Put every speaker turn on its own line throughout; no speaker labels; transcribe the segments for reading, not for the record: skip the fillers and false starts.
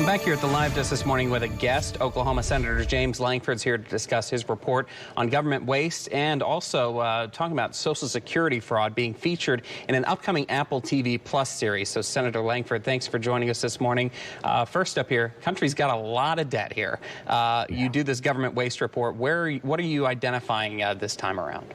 Back here at the Live Desk this morning with a guest. Oklahoma Senator James Lankford's here to discuss his report on government waste and also talking about Social Security fraud being featured in an upcoming Apple TV Plus series. So, Senator Lankford, thanks for joining us this morning. First up here, country's got a lot of debt here. You do this government waste report. What are you identifying this time around?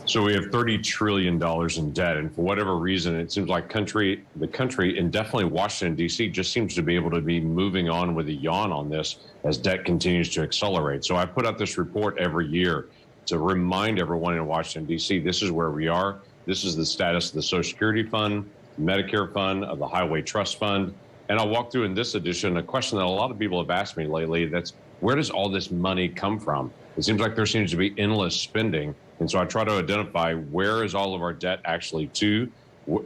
So we have $30 trillion in debt, and for whatever reason, it seems like the country, and definitely Washington, D.C., just seems to be able to be moving on with a yawn on this as debt continues to accelerate. So I put out this report every year to remind everyone in Washington, D.C., this is where we are. This is the status of the Social Security Fund, Medicare Fund, of the Highway Trust Fund. And I'll walk through in this edition a question that a lot of people have asked me lately. That's, where does all this money come from? It seems like there seems to be endless spending. And so I try to identify, where is all of our debt actually to?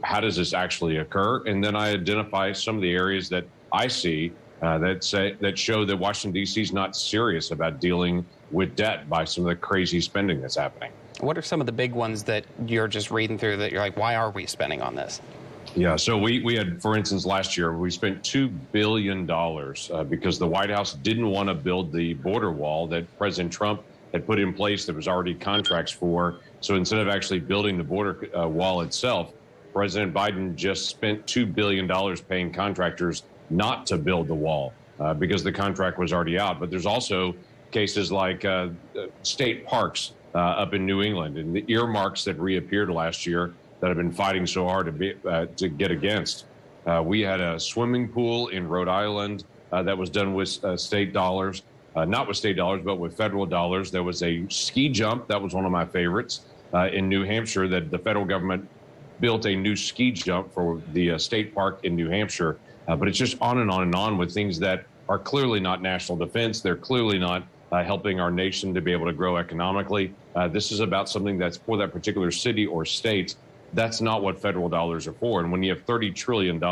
How does this actually occur? And then I identify some of the areas that I see that show that Washington, D.C. is not serious about dealing with debt by some of the crazy spending that's happening.
What are some of the big ones that you're just reading through that you're like, why are we spending on this?
Yeah, so we had, for instance, last year, we spent $2 billion because the White House didn't want to build the border wall that President Trump had put in place that was already contracts for. So instead of actually building the border wall itself, President Biden just spent $2 billion paying contractors not to build the wall because the contract was already out. But there's also cases like state parks up in New England and the earmarks that reappeared last year that have been fighting so hard to get against. We had a swimming pool in Rhode Island that was done with state dollars. Not with state dollars, but with federal dollars. There was a ski jump. That was one of my favorites in New Hampshire, that the federal government built a new ski jump for the state park in New Hampshire. But it's just on and on and on with things that are clearly not national defense. They're clearly not helping our nation to be able to grow economically. This is about something that's for that particular city or state. That's not what federal dollars are for. And when you have $30 trillion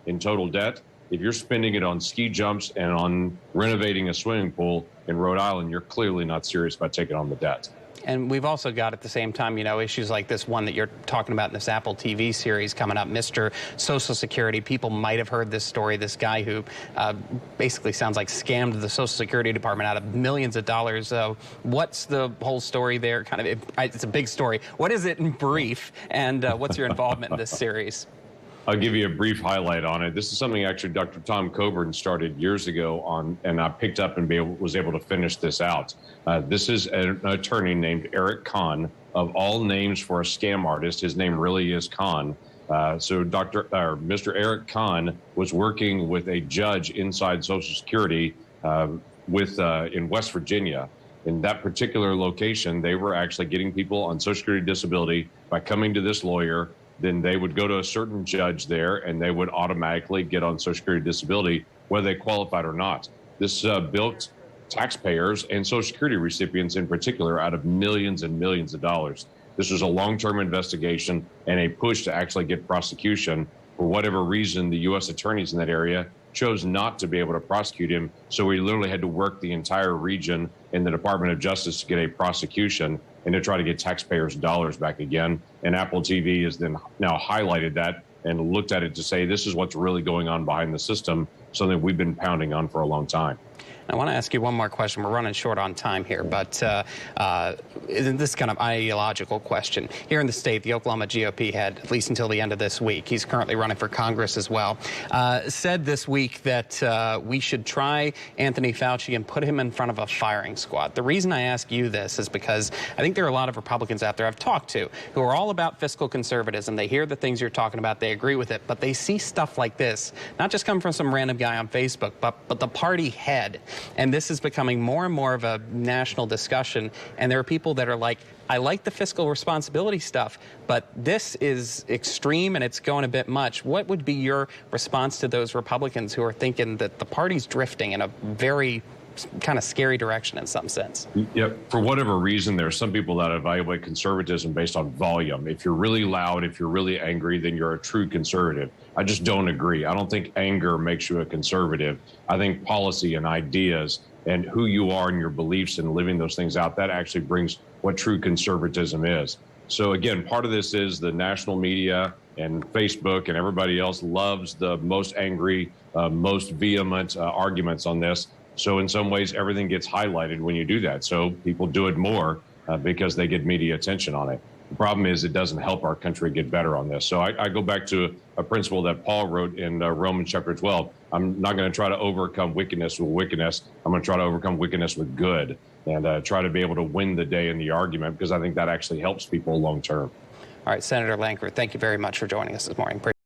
in total debt, if you're spending it on ski jumps and on renovating a swimming pool in Rhode Island, you're clearly not serious about taking on the debt.
And we've also got at the same time, issues like this one that you're talking about in this Apple TV series coming up, Mr. Social Security. People might have heard this story, this guy who basically sounds like scammed the Social Security Department out of millions of dollars. What's the whole story there? It's a big story. What is it in brief? And what's your involvement in this series?
I'll give you a brief highlight on it. This is something actually Dr. Tom Coburn started years ago and I picked up and was able to finish this out. This is an attorney named Eric Kahn. Of all names for a scam artist, his name really is Kahn. So Mr. Eric Kahn was working with a judge inside Social Security in West Virginia. In that particular location, they were actually getting people on Social Security disability by coming to this lawyer. Then they would go to a certain judge there and they would automatically get on Social Security disability, whether they qualified or not. This built taxpayers and Social Security recipients in particular out of millions and millions of dollars. This was a long-term investigation and a push to actually get prosecution. For whatever reason, the U.S. attorneys in that area chose not to be able to prosecute him. So we literally had to work the entire region in the Department of Justice to get a prosecution and to try to get taxpayers' dollars back again. And Apple TV has then now highlighted that and looked at it to say, this is what's really going on behind the system, something we've been pounding on for a long time.
I want to ask you one more question. We're running short on time here, but isn't this kind of ideological question? Here in the state, the Oklahoma GOP head, at least until the end of this week, he's currently running for Congress as well, said this week that we should try Anthony Fauci and put him in front of a firing squad. The reason I ask you this is because I think there are a lot of Republicans out there I've talked to who are all about fiscal conservatism. They hear the things you're talking about, they agree with it, but they see stuff like this, not just come from some random guy on Facebook, but the party head. And this is becoming more and more of a national discussion. And there are people that are like, I like the fiscal responsibility stuff, but this is extreme and it's going a bit much. What would be your response to those Republicans who are thinking that the party's drifting in a very kind of scary direction in some sense?
Yep. For whatever reason, there are some people that evaluate conservatism based on volume. If you're really loud, if you're really angry, then you're a true conservative. I just don't agree. I don't think anger makes you a conservative. I think policy and ideas and who you are and your beliefs and living those things out, that actually brings what true conservatism is. So again, part of this is the national media and Facebook and everybody else loves the most angry, most vehement arguments on this. So in some ways, everything gets highlighted when you do that. So people do it more because they get media attention on it. The problem is it doesn't help our country get better on this. So I go back to a principle that Paul wrote in Romans chapter 12. I'm not going to try to overcome wickedness with wickedness. I'm going to try to overcome wickedness with good and try to be able to win the day in the argument, because I think that actually helps people long term.
All right, Senator Lankford, thank you very much for joining us this morning.